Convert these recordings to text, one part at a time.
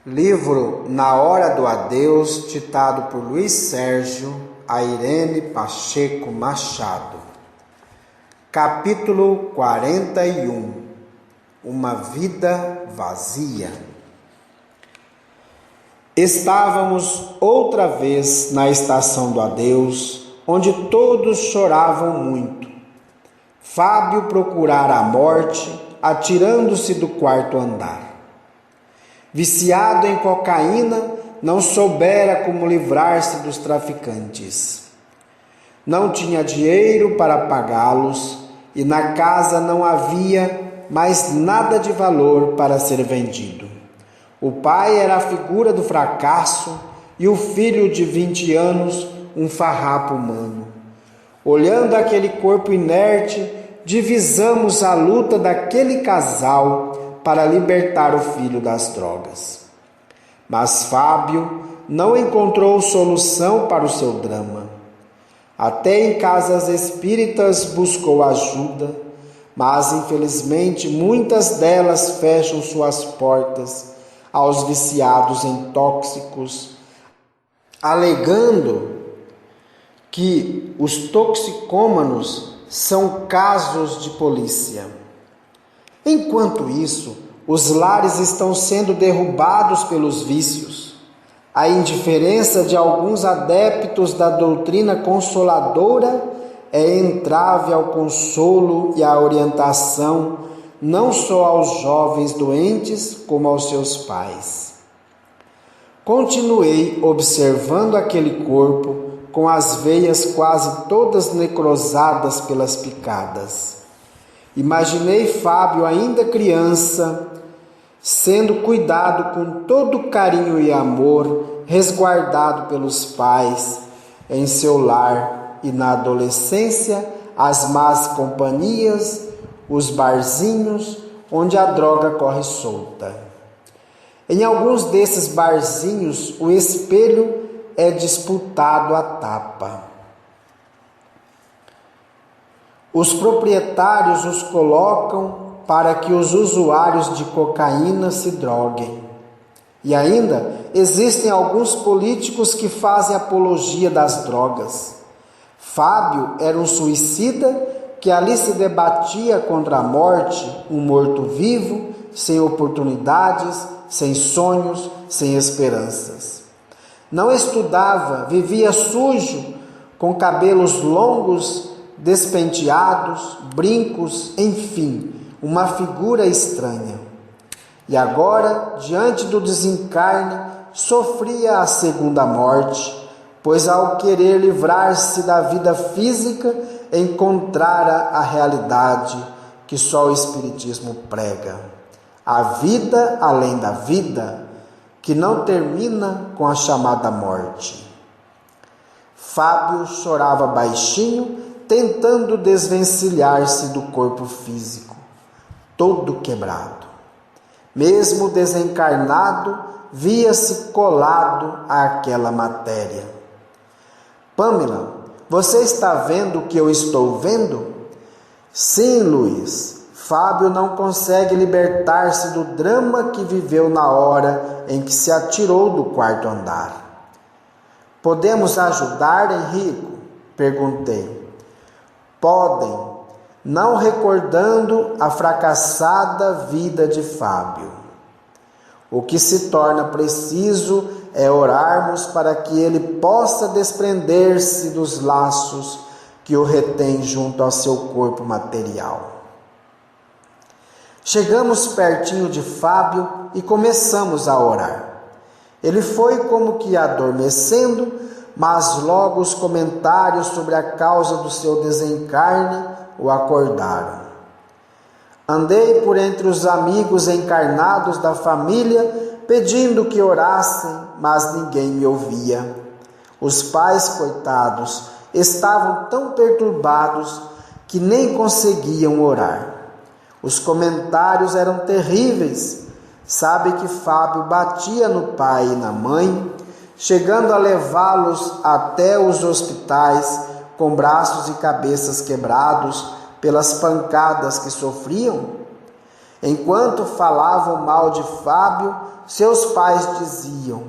Livro Na Hora do Adeus, ditado por Luiz Sérgio a Irene Pacheco Machado. Capítulo 41. Uma vida vazia. Estávamos outra vez na estação do adeus, onde todos choravam muito. Fábio procurara a morte, atirando-se do quarto andar. Viciado em cocaína, não soubera como livrar-se dos traficantes. Não tinha dinheiro para pagá-los e na casa não havia mais nada de valor para ser vendido. O pai era a figura do fracasso e o filho de 20 anos, um farrapo humano. Olhando aquele corpo inerte, divisamos a luta daquele casal para libertar o filho das drogas. Mas Fábio não encontrou solução para o seu drama. Até em casas espíritas buscou ajuda, mas infelizmente muitas delas fecham suas portas aos viciados em tóxicos, alegando que os toxicômanos são casos de polícia. Enquanto isso, os lares estão sendo derrubados pelos vícios. A indiferença de alguns adeptos da doutrina consoladora é entrave ao consolo e à orientação, não só aos jovens doentes, como aos seus pais. Continuei observando aquele corpo, com as veias quase todas necrosadas pelas picadas. Imaginei Fábio ainda criança, sendo cuidado com todo carinho e amor, resguardado pelos pais, em seu lar, e na adolescência, as más companhias, os barzinhos, onde a droga corre solta. Em alguns desses barzinhos, o espelho é disputado à tapa. Os proprietários os colocam para que os usuários de cocaína se droguem. E ainda existem alguns políticos que fazem apologia das drogas. Fábio era um suicida que ali se debatia contra a morte, um morto-vivo, sem oportunidades, sem sonhos, sem esperanças. Não estudava, vivia sujo, com cabelos longos, despenteados, brincos, enfim, uma figura estranha. E agora, diante do desencarne, sofria a segunda morte, pois ao querer livrar-se da vida física, encontrara a realidade que só o Espiritismo prega. A vida além da vida, que não termina com a chamada morte. Fábio chorava baixinho, tentando desvencilhar-se do corpo físico, todo quebrado. Mesmo desencarnado, via-se colado àquela matéria. Pamela, você está vendo o que eu estou vendo? Sim, Luiz. Fábio não consegue libertar-se do drama que viveu na hora em que se atirou do quarto andar. Podemos ajudar, Henrico? Perguntei. Podem, não recordando a fracassada vida de Fábio. O que se torna preciso é orarmos para que ele possa desprender-se dos laços que o retém junto ao seu corpo material. Chegamos pertinho de Fábio e começamos a orar. Ele foi como que adormecendo, mas logo os comentários sobre a causa do seu desencarne o acordaram. Andei por entre os amigos encarnados da família, pedindo que orassem, mas ninguém me ouvia. Os pais, coitados, estavam tão perturbados que nem conseguiam orar. Os comentários eram terríveis. Sabe que Fábio batia no pai e na mãe, chegando a levá-los até os hospitais com braços e cabeças quebrados pelas pancadas que sofriam? Enquanto falavam mal de Fábio, seus pais diziam: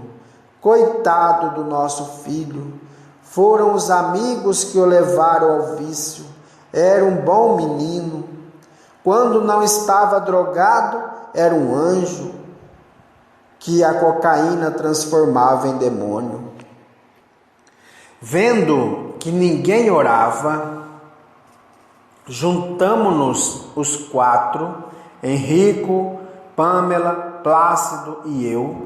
coitado do nosso filho, foram os amigos que o levaram ao vício. Era um bom menino. Quando não estava drogado, era um anjo que a cocaína transformava em demônio. Vendo que ninguém orava, juntamo-nos os 4, Henrico, Pâmela, Plácido e eu.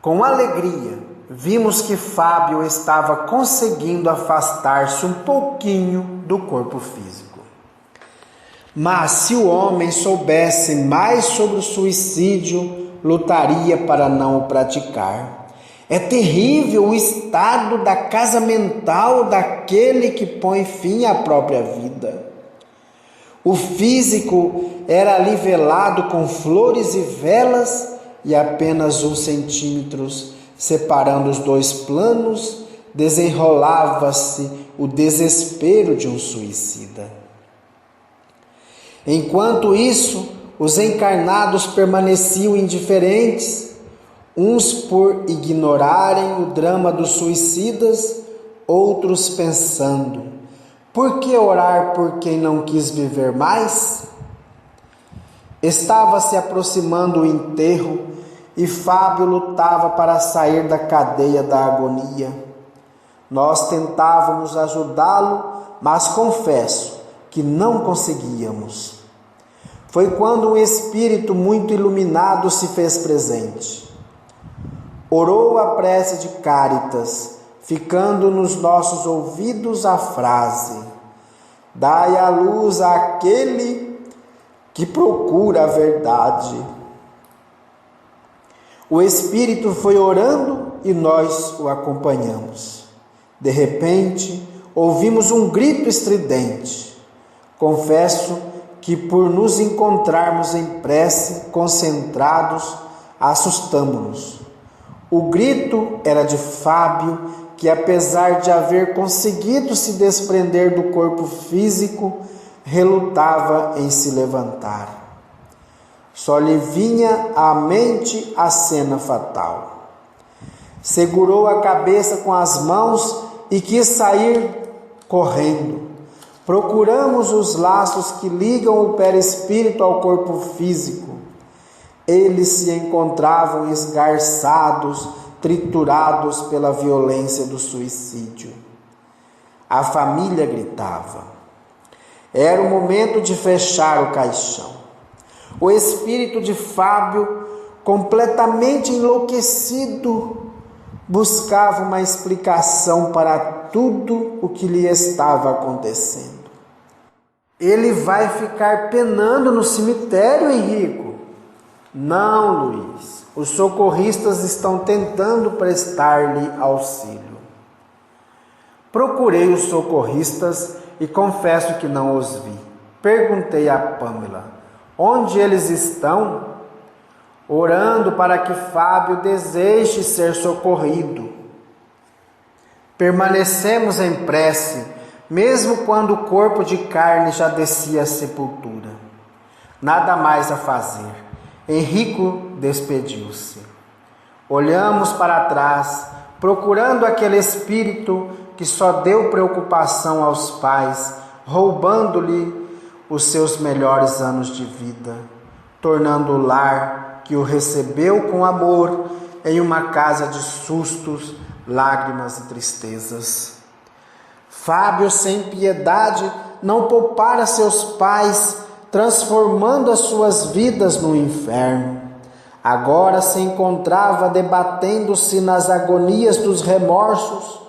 Com alegria, vimos que Fábio estava conseguindo afastar-se um pouquinho do corpo físico. Mas se o homem soubesse mais sobre o suicídio, lutaria para não o praticar. É terrível o estado da casa mental daquele que põe fim à própria vida. O físico era nivelado com flores e velas e apenas 1 centímetro separando os 2 planos, desenrolava-se o desespero de um suicida. Enquanto isso, os encarnados permaneciam indiferentes, uns por ignorarem o drama dos suicidas, outros pensando: por que orar por quem não quis viver mais? Estava se aproximando o enterro e Fábio lutava para sair da cadeia da agonia. Nós tentávamos ajudá-lo, mas confesso que não conseguíamos. Foi quando um espírito muito iluminado se fez presente. Orou a prece de Cáritas, ficando nos nossos ouvidos a frase: dai a luz àquele que procura a verdade. O Espírito foi orando e nós o acompanhamos. De repente, ouvimos um grito estridente. Confesso que por nos encontrarmos em prece, concentrados, assustamo-nos. O grito era de Fábio, que apesar de haver conseguido se desprender do corpo físico, relutava em se levantar. Só lhe vinha à mente a cena fatal. Segurou a cabeça com as mãos e quis sair correndo. Procuramos os laços que ligam o perispírito ao corpo físico. Eles se encontravam esgarçados, triturados pela violência do suicídio. A família gritava. Era o momento de fechar o caixão. O espírito de Fábio, completamente enlouquecido, buscava uma explicação para tudo o que lhe estava acontecendo. Ele vai ficar penando no cemitério, Henrico? Não, Luiz. Os socorristas estão tentando prestar-lhe auxílio. Procurei os socorristas e confesso que não os vi. Perguntei a Pâmela: onde eles estão? Orando para que Fábio deseje ser socorrido. Permanecemos em prece, mesmo quando o corpo de carne já descia à sepultura. Nada mais a fazer. Henrico despediu-se. Olhamos para trás, procurando aquele espírito que só deu preocupação aos pais, roubando-lhe os seus melhores anos de vida, tornando o lar que o recebeu com amor em uma casa de sustos, lágrimas e tristezas. Fábio, sem piedade, não poupara seus pais, transformando as suas vidas no inferno. Agora se encontrava debatendo-se nas agonias dos remorsos,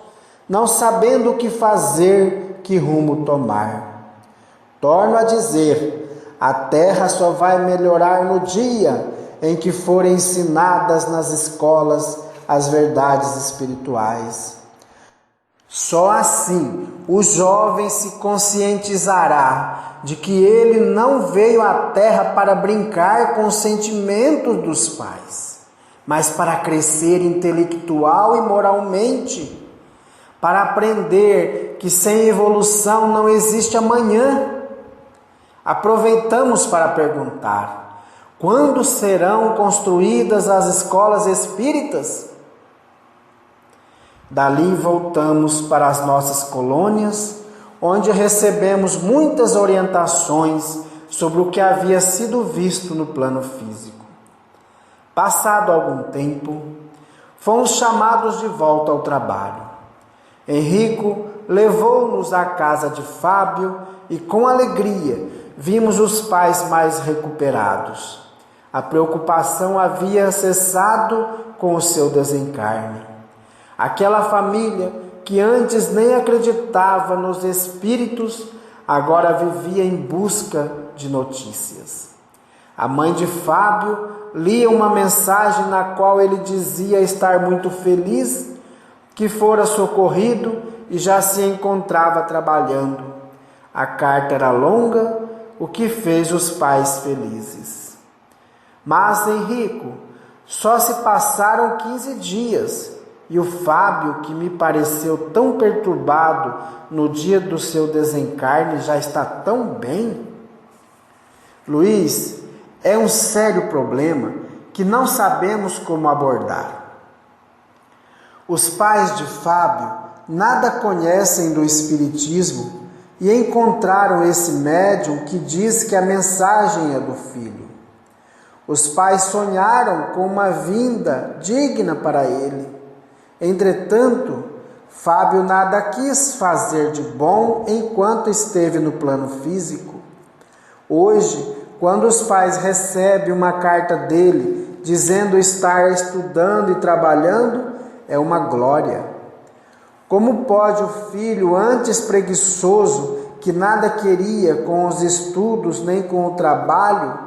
não sabendo o que fazer, que rumo tomar. Torno a dizer, a terra só vai melhorar no dia em que forem ensinadas nas escolas as verdades espirituais. Só assim o jovem se conscientizará de que ele não veio à terra para brincar com os sentimentos dos pais, mas para crescer intelectual e moralmente, para aprender que sem evolução não existe amanhã. Aproveitamos para perguntar: Quando serão construídas as escolas espíritas? Dali voltamos para as nossas colônias, onde recebemos muitas orientações sobre o que havia sido visto no plano físico. Passado algum tempo, fomos chamados de volta ao trabalho. Henrico levou-nos à casa de Fábio e, com alegria, vimos os pais mais recuperados. A preocupação havia cessado com o seu desencarne. Aquela família que antes nem acreditava nos espíritos, agora vivia em busca de notícias. A mãe de Fábio lia uma mensagem na qual ele dizia estar muito feliz, que fora socorrido e já se encontrava trabalhando. A carta era longa, o que fez os pais felizes. Mas, Henrico, só se passaram 15 dias e o Fábio, que me pareceu tão perturbado no dia do seu desencarne, já está tão bem. Luiz, é um sério problema que não sabemos como abordar. Os pais de Fábio nada conhecem do espiritismo e encontraram esse médium que diz que a mensagem é do filho. Os pais sonharam com uma vinda digna para ele. Entretanto, Fábio nada quis fazer de bom enquanto esteve no plano físico. Hoje, quando os pais recebem uma carta dele dizendo estar estudando e trabalhando, é uma glória. Como pode o filho, antes preguiçoso, que nada queria com os estudos nem com o trabalho,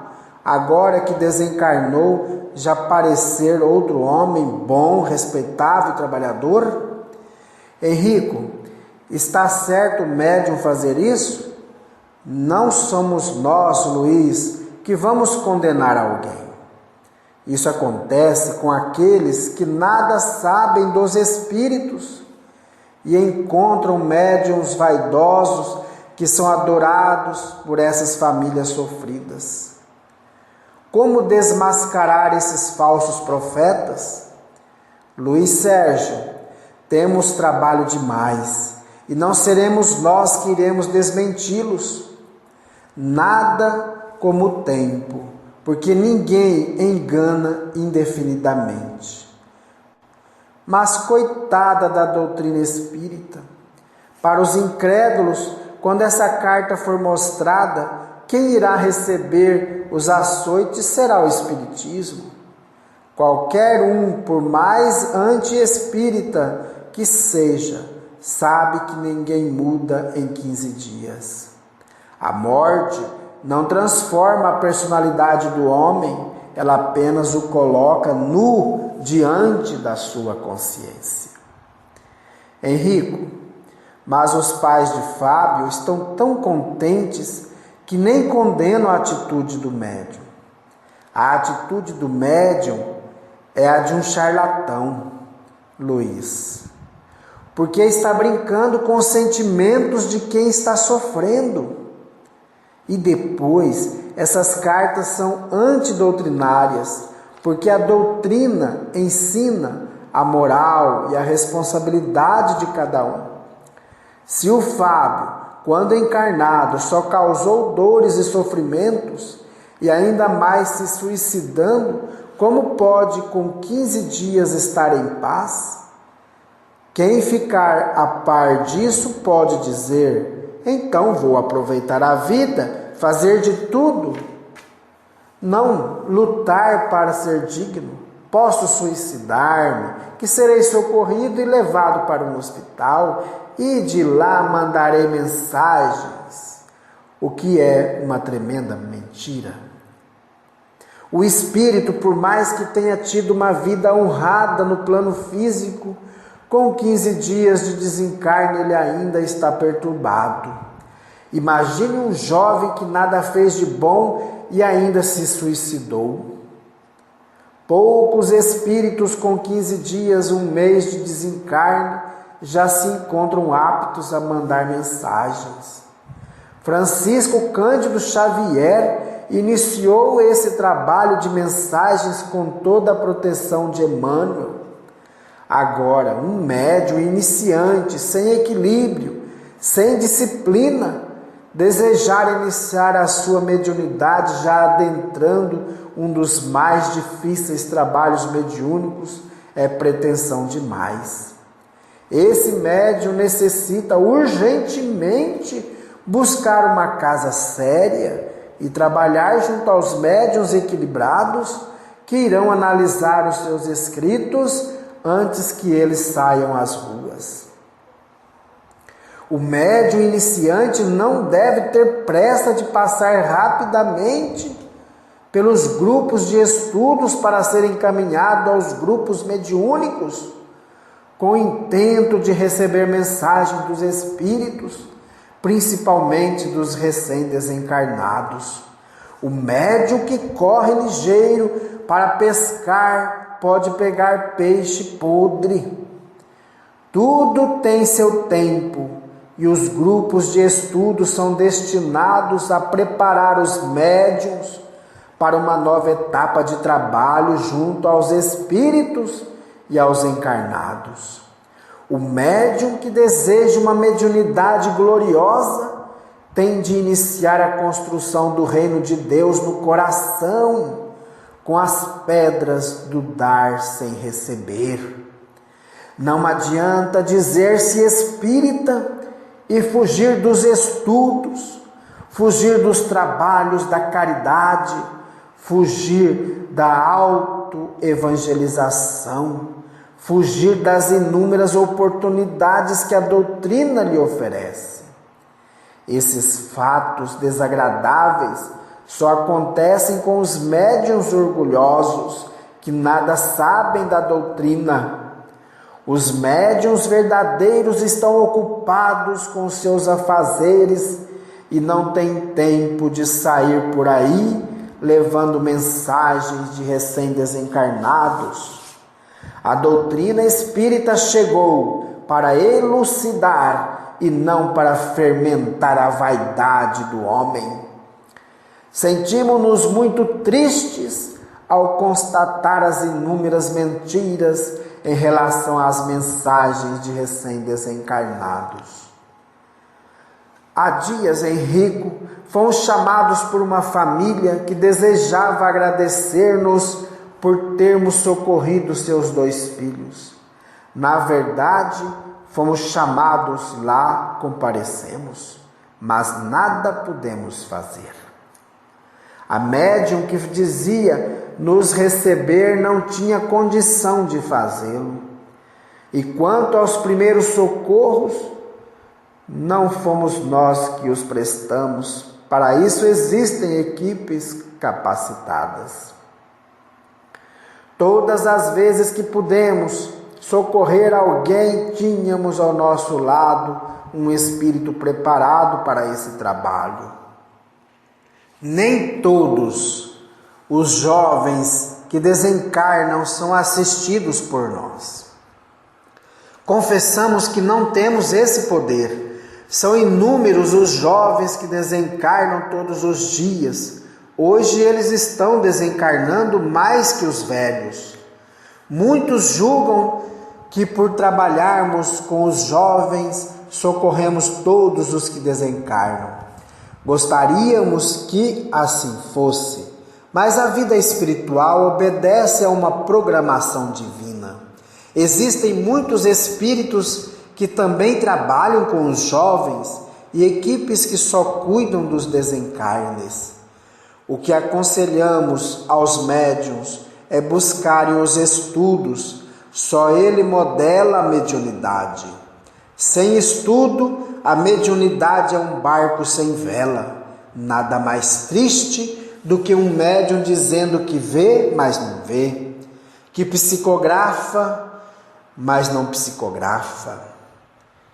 agora que desencarnou, já parecer outro homem bom, respeitável e trabalhador? Henrico, está certo o médium fazer isso? Não somos nós, Luiz, que vamos condenar alguém. Isso acontece com aqueles que nada sabem dos espíritos e encontram médiuns vaidosos que são adorados por essas famílias sofridas. Como desmascarar esses falsos profetas? Luiz Sérgio, temos trabalho demais e não seremos nós que iremos desmenti-los. Nada como o tempo, porque ninguém engana indefinidamente. Mas coitada da doutrina espírita, para os incrédulos, quando essa carta for mostrada, quem irá receber os açoites será o espiritismo. Qualquer um, por mais anti-espírita que seja, sabe que ninguém muda em 15 dias. A morte não transforma a personalidade do homem, ela apenas o coloca nu diante da sua consciência. Henrico, mas os pais de Fábio estão tão contentes que nem condenam a atitude do médium. A atitude do médium é a de um charlatão, Luiz, porque está brincando com os sentimentos de quem está sofrendo. E depois, essas cartas são antidoutrinárias, porque a doutrina ensina a moral e a responsabilidade de cada um. Se o Fábio, quando encarnado, só causou dores e sofrimentos, e ainda mais se suicidando, como pode com 15 dias estar em paz? Quem ficar a par disso pode dizer: então vou aproveitar a vida, fazer de tudo, não lutar para ser digno. Posso suicidar-me, que serei socorrido e levado para um hospital, e de lá mandarei mensagens, o que é uma tremenda mentira. O espírito, por mais que tenha tido uma vida honrada no plano físico, com 15 dias de desencarne ele ainda está perturbado. Imagine um jovem que nada fez de bom e ainda se suicidou. Poucos espíritos com 15 dias, um mês de desencarne, já se encontram aptos a mandar mensagens. Francisco Cândido Xavier iniciou esse trabalho de mensagens com toda a proteção de Emmanuel. Agora, um médium iniciante, sem equilíbrio, sem disciplina, desejar iniciar a sua mediunidade já adentrando um dos mais difíceis trabalhos mediúnicos é pretensão demais. Esse médium necessita urgentemente buscar uma casa séria e trabalhar junto aos médiuns equilibrados que irão analisar os seus escritos antes que eles saiam às ruas. O médium iniciante não deve ter pressa de passar rapidamente pelos grupos de estudos para ser encaminhado aos grupos mediúnicos, com o intento de receber mensagem dos espíritos, principalmente dos recém-desencarnados. O médium que corre ligeiro para pescar pode pegar peixe podre. Tudo tem seu tempo e os grupos de estudo são destinados a preparar os médiuns para uma nova etapa de trabalho junto aos espíritos e aos encarnados. O médium que deseja uma mediunidade gloriosa tem de iniciar a construção do reino de Deus no coração, com as pedras do dar sem receber. Não adianta dizer-se espírita e fugir dos estudos, fugir dos trabalhos da caridade, fugir da autoevangelização, fugir das inúmeras oportunidades que a doutrina lhe oferece. Esses fatos desagradáveis só acontecem com os médiuns orgulhosos que nada sabem da doutrina. Os médiuns verdadeiros estão ocupados com seus afazeres e não têm tempo de sair por aí levando mensagens de recém-desencarnados. A doutrina espírita chegou para elucidar e não para fermentar a vaidade do homem. Sentimos-nos muito tristes ao constatar as inúmeras mentiras em relação às mensagens de recém-desencarnados. Há dias, Henrico, fomos chamados por uma família que desejava agradecer-nos por termos socorrido seus 2 filhos. Na verdade, fomos chamados lá, comparecemos, mas nada pudemos fazer. A médium que dizia nos receber não tinha condição de fazê-lo. E quanto aos primeiros socorros, não fomos nós que os prestamos. Para isso existem equipes capacitadas. Todas as vezes que pudemos socorrer alguém, tínhamos ao nosso lado um espírito preparado para esse trabalho. Nem todos os jovens que desencarnam são assistidos por nós. Confessamos que não temos esse poder. São inúmeros os jovens que desencarnam todos os dias. Hoje eles estão desencarnando mais que os velhos. Muitos julgam que por trabalharmos com os jovens, socorremos todos os que desencarnam. Gostaríamos que assim fosse, mas a vida espiritual obedece a uma programação divina. Existem muitos espíritos que também trabalham com os jovens e equipes que só cuidam dos desencarnes. O que aconselhamos aos médiuns é buscarem os estudos, só ele modela a mediunidade. Sem estudo, a mediunidade é um barco sem vela. Nada mais triste do que um médium dizendo que vê, mas não vê, que psicografa, mas não psicografa,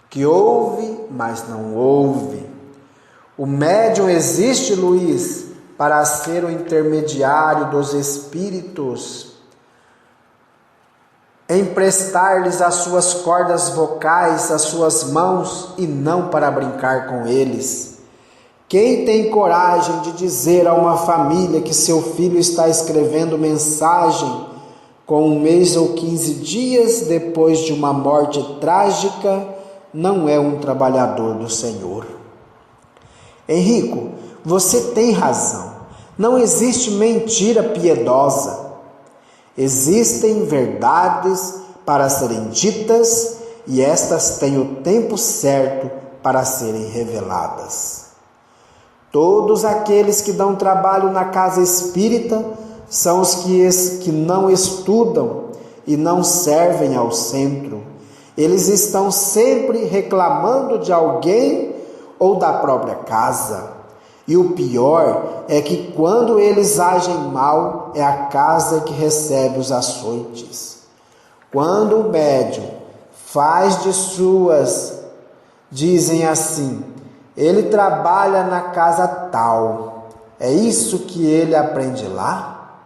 que ouve, mas não ouve. O médium existe, Luiz, para ser o intermediário dos espíritos, emprestar-lhes as suas cordas vocais, as suas mãos, e não para brincar com eles. Quem tem coragem de dizer a uma família que seu filho está escrevendo mensagem com 1 mês ou 15 dias depois de uma morte trágica, não é um trabalhador do Senhor? Henrico, você tem razão. Não existe mentira piedosa. Existem verdades para serem ditas e estas têm o tempo certo para serem reveladas. Todos aqueles que dão trabalho na casa espírita são os que não estudam e não servem ao centro. Eles estão sempre reclamando de alguém ou da própria casa. E o pior é que quando eles agem mal, é a casa que recebe os açoites. Quando o médium faz de suas, dizem assim, ele trabalha na casa tal, é isso que ele aprende lá?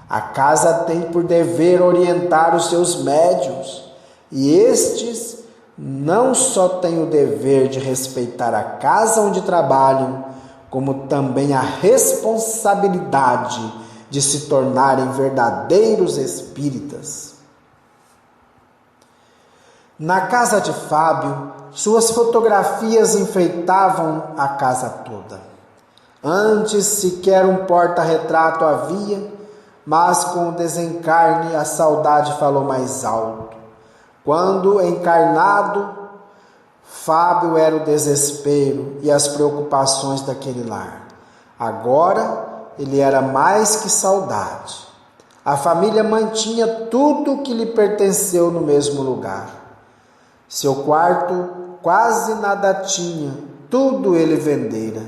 A casa tem por dever orientar os seus médiuns, e estes não só têm o dever de respeitar a casa onde trabalham, como também a responsabilidade de se tornarem verdadeiros espíritas. Na casa de Fábio, suas fotografias enfeitavam a casa toda. Antes sequer um porta-retrato havia, mas com o desencarne a saudade falou mais alto. Quando encarnado, Fábio era o desespero e as preocupações daquele lar. Agora ele era mais que saudade. A família mantinha tudo o que lhe pertenceu no mesmo lugar. Seu quarto quase nada tinha, tudo ele vendera,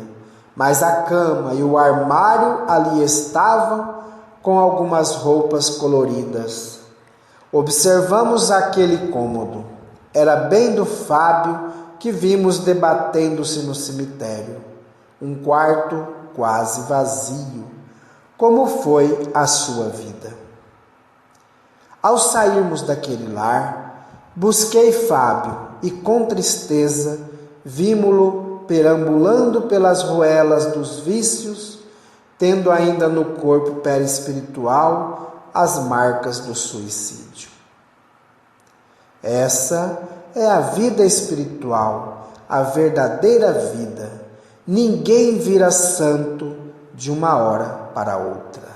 mas a cama e o armário ali estavam com algumas roupas coloridas. Observamos aquele cômodo. Era bem do Fábio que vimos debatendo-se no cemitério. Um quarto quase vazio. Como foi a sua vida? Ao sairmos daquele lar, busquei Fábio e com tristeza vimo-lo perambulando pelas ruelas dos vícios, tendo ainda no corpo perispiritual as marcas do suicídio. Essa é a vida espiritual, a verdadeira vida. Ninguém vira santo de uma hora para outra.